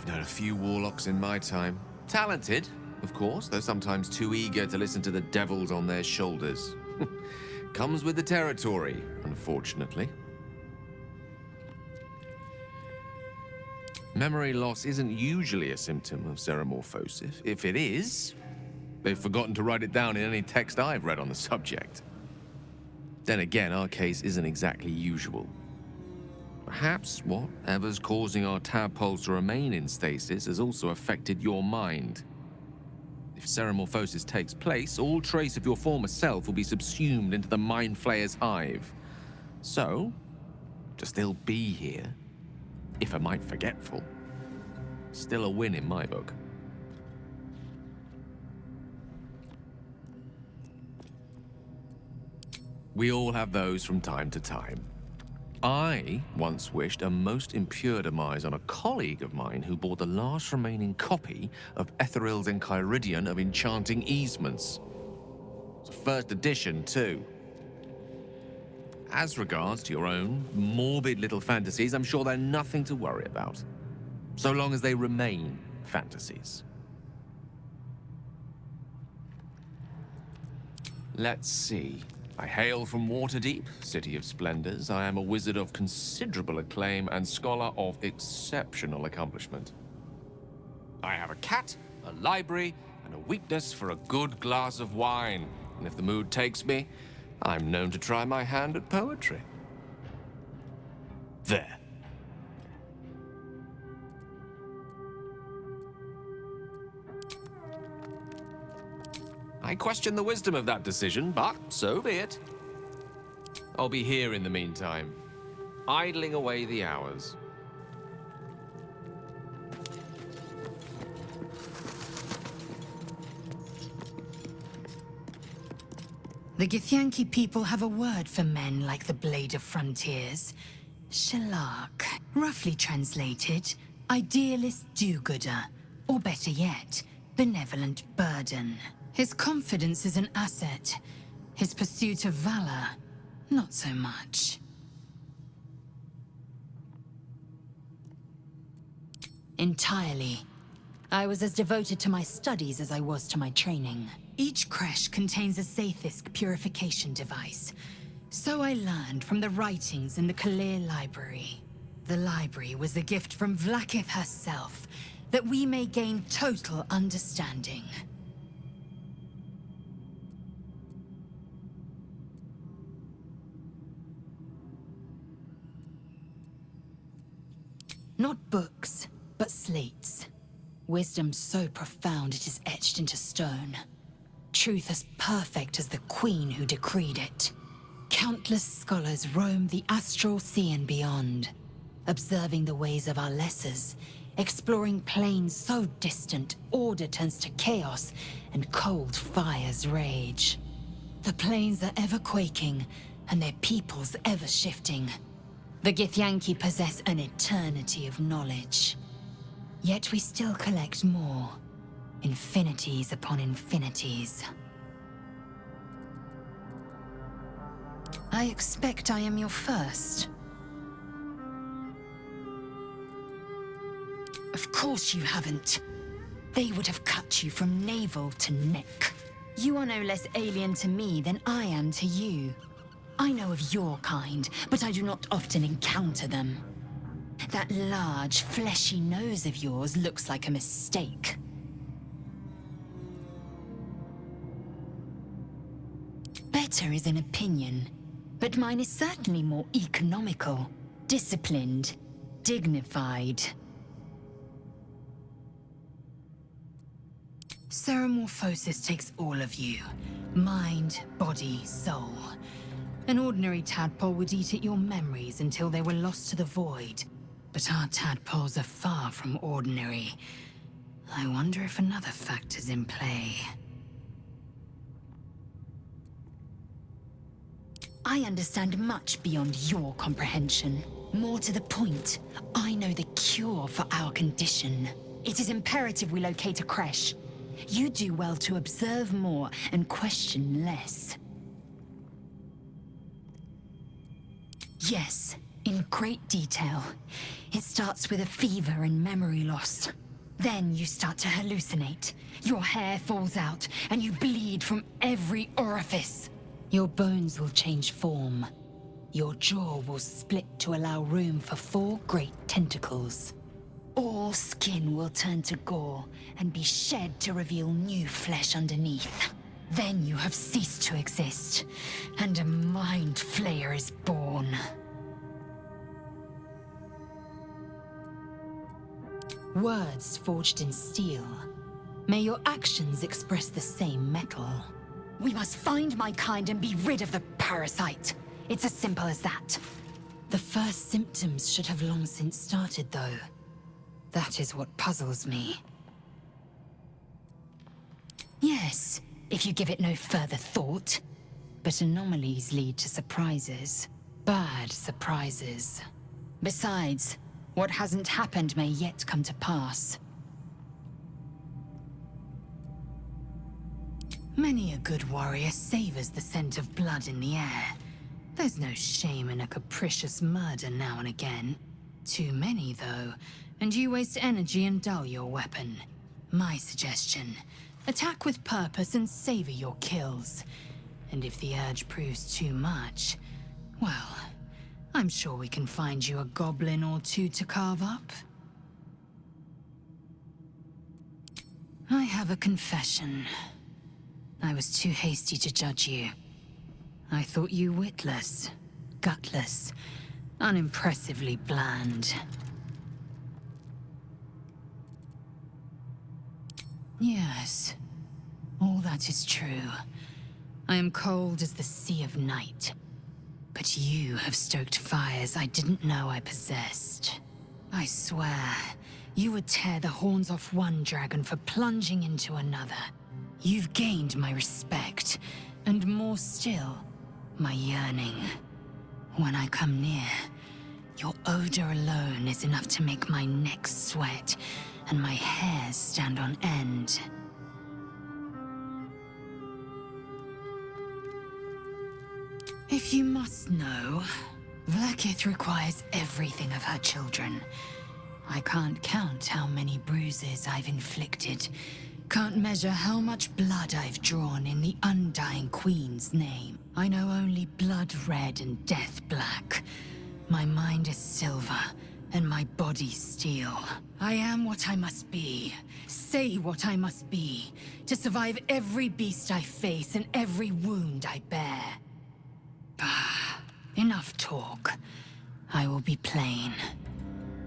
I've known a few warlocks in my time. Talented, of course, though sometimes too eager to listen to the devils on their shoulders. Comes with the territory, unfortunately. Memory loss isn't usually a symptom of seromorphosis. If it is, they've forgotten to write it down in any text I've read on the subject. Then again, our case isn't exactly usual. Perhaps whatever's causing our tadpoles to remain in stasis has also affected your mind. If seromorphosis takes place, all trace of your former self will be subsumed into the Mind Flayer's hive. So, to still be here, if a mite forgetful, still a win in my book. We all have those from time to time. I once wished a most impure demise on a colleague of mine who bought the last remaining copy of Etheril's Enchiridion of Enchanting Easements. It's a first edition, too. As regards to your own morbid little fantasies, I'm sure they're nothing to worry about, so long as they remain fantasies. Let's see. I hail from Waterdeep, City of Splendors. I am a wizard of considerable acclaim and scholar of exceptional accomplishment. I have a cat, a library, and a weakness for a good glass of wine. And if the mood takes me, I'm known to try my hand at poetry. There. I question the wisdom of that decision, but so be it. I'll be here in the meantime, idling away the hours. The Githyanki people have a word for men like the Blade of Frontiers. Shalak. Roughly translated, idealist do-gooder. Or better yet, benevolent burden. His confidence is an asset. His pursuit of valor, not so much. Entirely. I was as devoted to my studies as I was to my training. Each creche contains a Sathisk purification device. So I learned from the writings in the Kalir Library. The library was a gift from Vlaakith herself, that we may gain total understanding. Not books, but slates. Wisdom so profound it is etched into stone. Truth as perfect as the queen who decreed it. Countless scholars roam the astral sea and beyond, observing the ways of our lessers, exploring planes so distant order turns to chaos and cold fires rage. The planes are ever quaking, and their peoples ever shifting. The Githyanki possess an eternity of knowledge. Yet we still collect more. Infinities upon infinities. I expect I am your first. Of course you haven't. They would have cut you from navel to neck. You are no less alien to me than I am to you. I know of your kind, but I do not often encounter them. That large, fleshy nose of yours looks like a mistake. Better is an opinion, but mine is certainly more economical, disciplined, dignified. Seromorphosis takes all of you. Mind, body, soul. An ordinary tadpole would eat at your memories until they were lost to the void. But our tadpoles are far from ordinary. I wonder if another factor's in play. I understand much beyond your comprehension. More to the point, I know the cure for our condition. It is imperative we locate a creche. You do well to observe more and question less. Yes, in great detail. It starts with a fever and memory loss. Then you start to hallucinate. Your hair falls out, and you bleed from every orifice. Your bones will change form. Your jaw will split to allow room for 4 great tentacles. All skin will turn to gore and be shed to reveal new flesh underneath. Then you have ceased to exist, and a mind flayer is born. Words forged in steel. May your actions express the same metal. We must find my kind and be rid of the parasite. It's as simple as that. The first symptoms should have long since started, though. That is what puzzles me. Yes, if you give it no further thought. But anomalies lead to surprises. Bad surprises. Besides, what hasn't happened may yet come to pass. Many a good warrior savors the scent of blood in the air. There's no shame in a capricious murder now and again. Too many, though, and you waste energy and dull your weapon. My suggestion: attack with purpose and savor your kills. And if the urge proves too much, well, I'm sure we can find you a goblin or two to carve up. I have a confession. I was too hasty to judge you. I thought you witless, gutless, unimpressively bland. Yes, all that is true. I am cold as the sea of night. But you have stoked fires I didn't know I possessed. I swear, you would tear the horns off one dragon for plunging into another. You've gained my respect, and more still, my yearning. When I come near, your odor alone is enough to make my neck sweat and my hairs stand on end. If you must know, Vlaakith requires everything of her children. I can't count how many bruises I've inflicted. Can't measure how much blood I've drawn in the undying Queen's name. I know only blood red and death black. My mind is silver, and my body steel. I am what I must be, say what I must be, to survive every beast I face and every wound I bear. Bah, enough talk. I will be plain.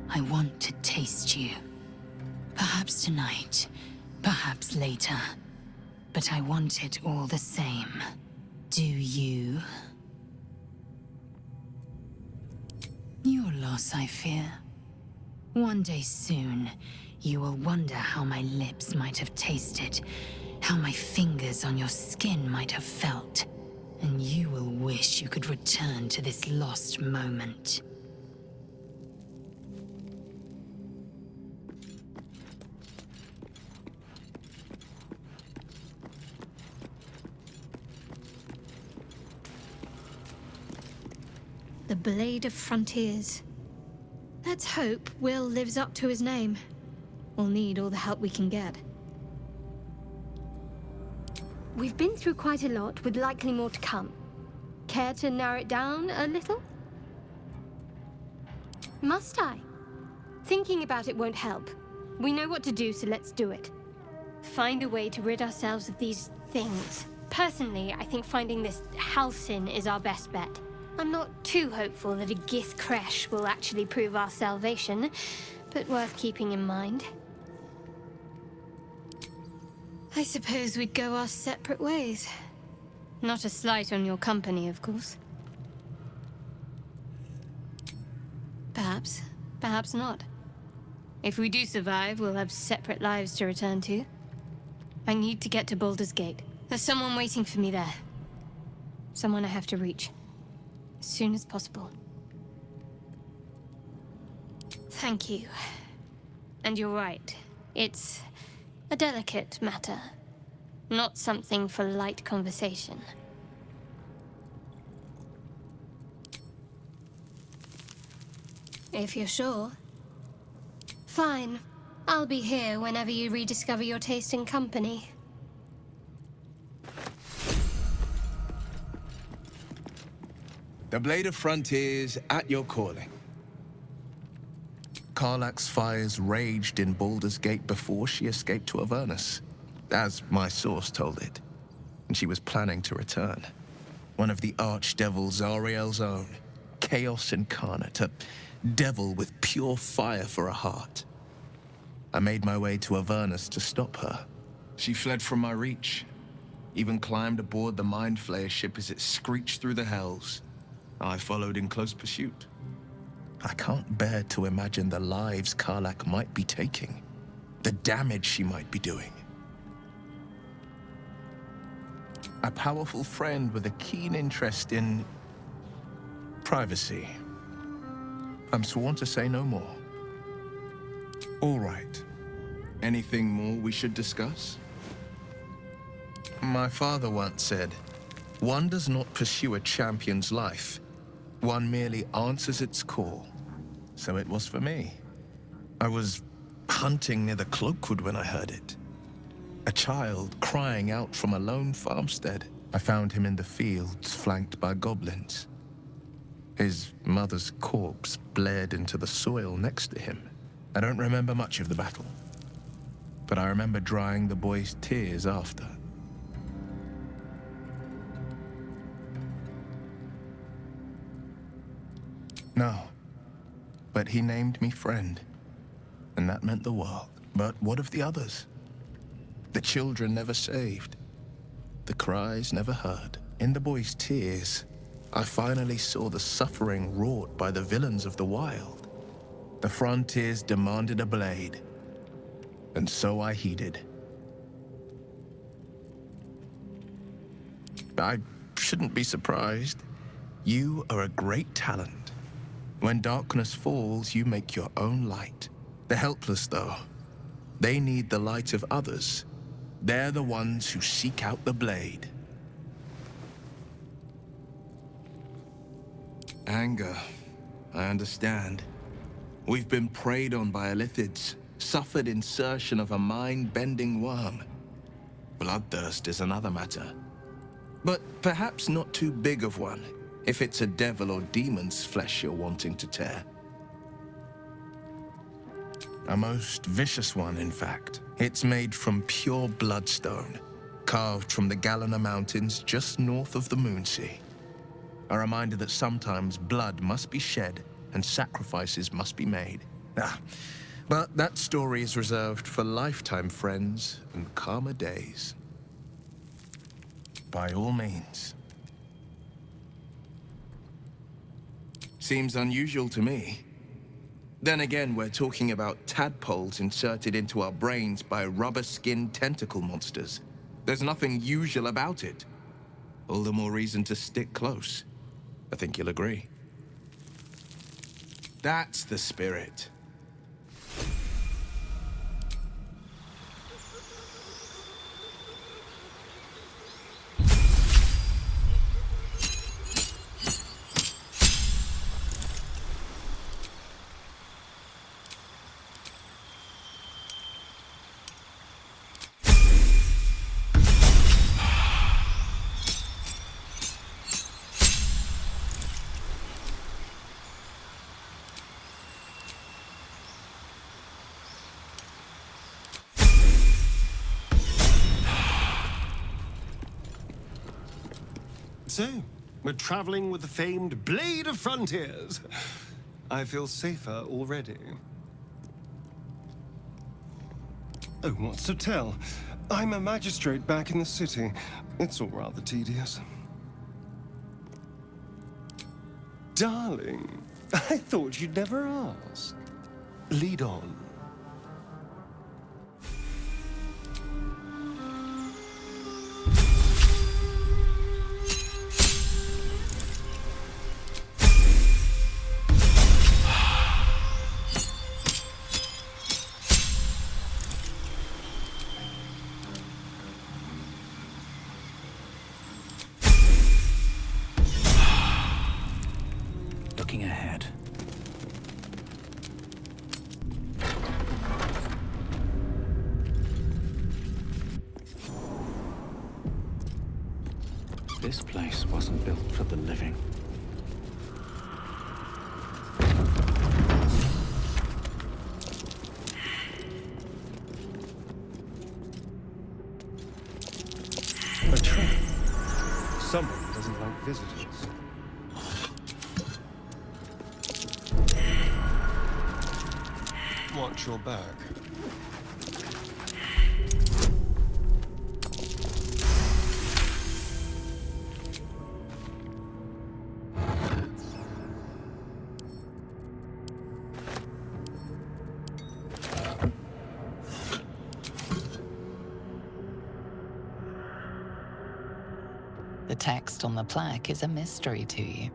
I want to taste you. Perhaps tonight, perhaps later. But I want it all the same. Do you? Your loss, I fear. One day soon, you will wonder how my lips might have tasted, how my fingers on your skin might have felt, and you will wish you could return to this lost moment. The Blade of Frontiers. Let's hope Will lives up to his name. We'll need all the help we can get. We've been through quite a lot, with likely more to come. Care to narrow it down a little? Must I? Thinking about it won't help. We know what to do, so let's do it. Find a way to rid ourselves of these things. Personally, I think finding this Halcyon is our best bet. I'm not too hopeful that a Gith Kresh will actually prove our salvation, but worth keeping in mind. I suppose we'd go our separate ways. Not a slight on your company, of course. Perhaps. Perhaps not. If we do survive, we'll have separate lives to return to. I need to get to Baldur's Gate. There's someone waiting for me there. Someone I have to reach. As soon as possible. Thank you. And you're right. It's a delicate matter. Not something for light conversation. if you're sure. Fine. I'll be here whenever you rediscover your taste in company. The Blade of Frontiers at your calling. Karlach's fires raged in Baldur's Gate before she escaped to Avernus, as my source told it, and she was planning to return. One of the archdevil Zariel's own, chaos incarnate, a devil with pure fire for a heart. I made my way to Avernus to stop her. She fled from my reach, even climbed aboard the Mind Flayer ship as it screeched through the hells. I followed in close pursuit. I can't bear to imagine the lives Karlach might be taking, the damage she might be doing. A powerful friend with a keen interest in privacy. I'm sworn to say no more. All right. Anything more we should discuss? My father once said, one does not pursue a champion's life. One merely answers its call. So it was for me. I was hunting near the Cloakwood when I heard it. A child crying out from a lone farmstead. I found him in the fields, flanked by goblins. His mother's corpse bled into the soil next to him. I don't remember much of the battle, but I remember drying the boy's tears after. No, but he named me friend, and that meant the world. But what of the others? The children never saved, the cries never heard. In the boy's tears, I finally saw the suffering wrought by the villains of the wild. The frontiers demanded a blade, and so I heeded. I shouldn't be surprised. You are a great talent. When darkness falls, you make your own light. The helpless, though, they need the light of others. They're the ones who seek out the blade. Anger. I understand. We've been preyed on by Illithids, suffered insertion of a mind-bending worm. Bloodthirst is another matter. But perhaps not too big of one, if it's a devil or demon's flesh you're wanting to tear. A most vicious one, in fact. It's made from pure bloodstone, carved from the Galena Mountains just north of the Moonsea. A reminder that sometimes blood must be shed and sacrifices must be made. But that story is reserved for lifetime friends and calmer days. By all means. Seems unusual to me. Then again, we're talking about tadpoles inserted into our brains by rubber-skinned tentacle monsters. There's nothing usual about it. All the more reason to stick close. I think you'll agree. That's the spirit. So, we're traveling with the famed Blade of Frontiers. I feel safer already. Oh, what's to tell? I'm a magistrate back in the city. It's all rather tedious. Darling, I thought you'd never ask. Lead on. Looking ahead. This place wasn't built for the living. A trap. Someone doesn't like visitors. Watch your back. The text on the plaque is a mystery to you.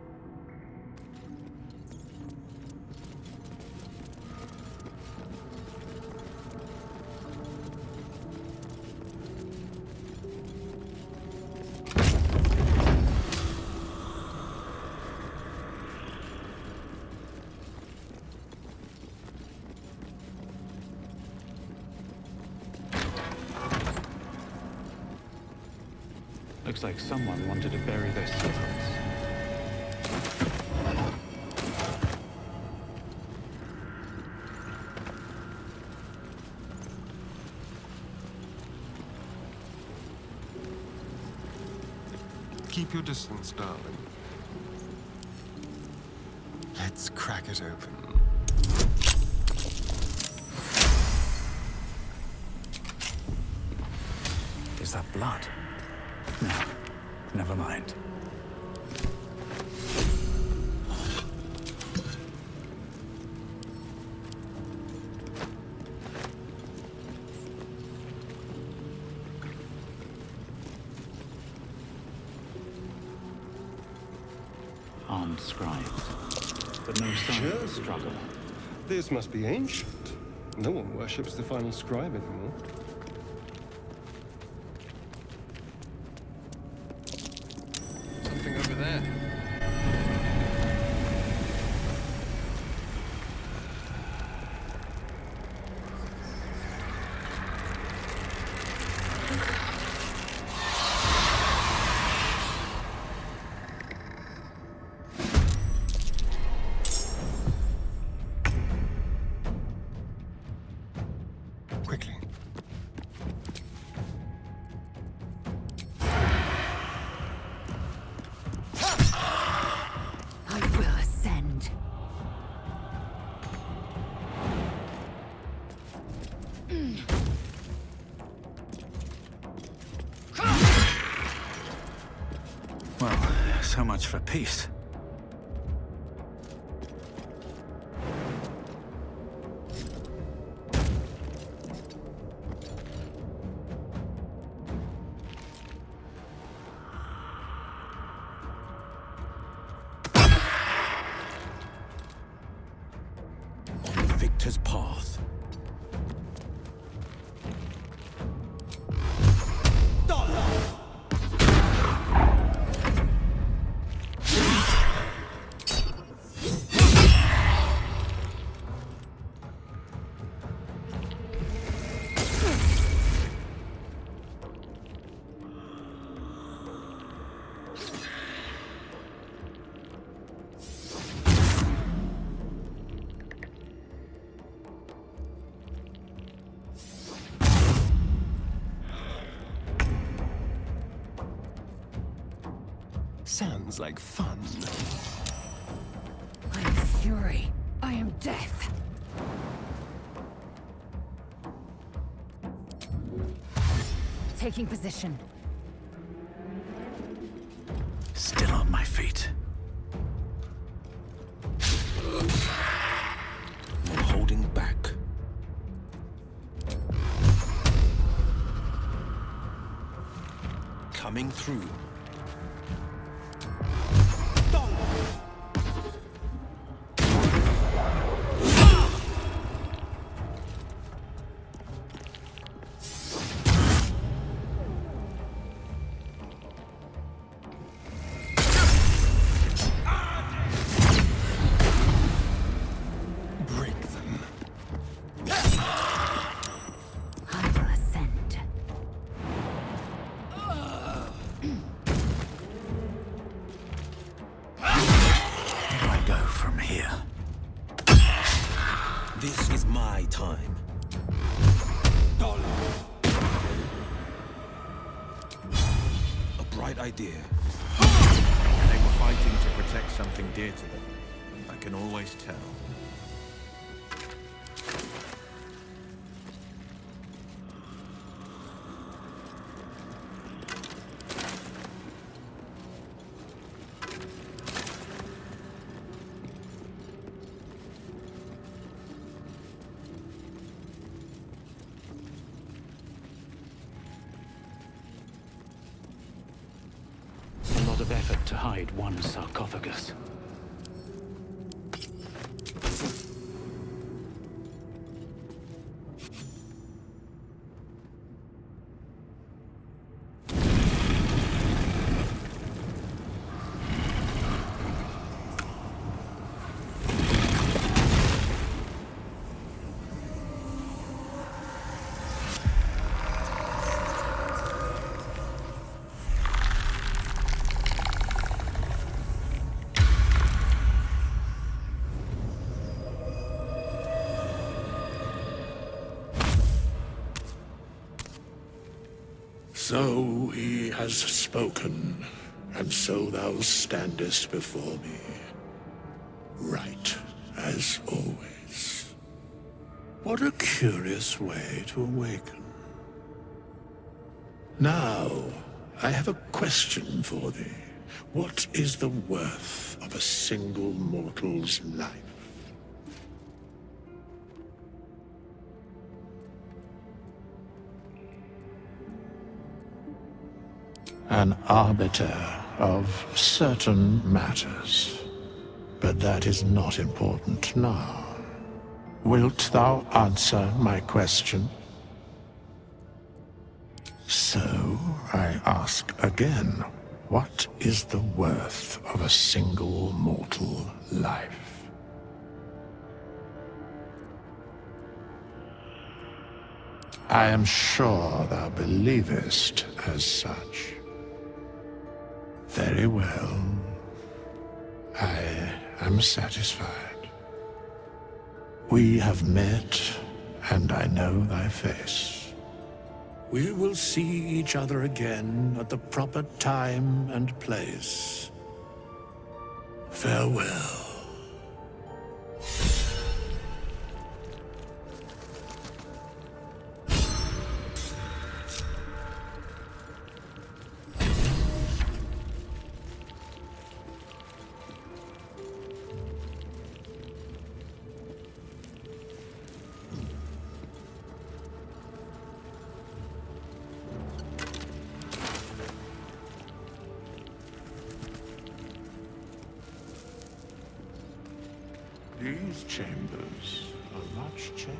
Looks like someone wanted to bury their secrets. Keep your distance, darling. Let's crack it open. Is that blood? No, never mind. Armed scribes, but no sign of the struggle. This must be ancient. No one worships the final scribe anymore. Something over there. Quickly. I will ascend. Well, so much for peace. On the victor's path. Sounds like fun. I am fury. I am death. Taking position. Still on my feet. No holding back. Coming through. Break them. I will ascend. Where do I go from here? This is my time. A bright idea. They were fighting to protect something dear to them. I can always tell. A lot of effort to hide one sarcophagus. So he has spoken, and so thou standest before me, right as always. What a curious way to awaken. Now, I have a question for thee. What is the worth of a single mortal's life? An arbiter of certain matters. But that is not important now. Wilt thou answer my question? So, I ask again, what is the worth of a single mortal life? I am sure thou believest as such. Very well. I am satisfied. We have met, and I know thy face. We will see each other again at the proper time and place. Farewell. These chambers are much changed.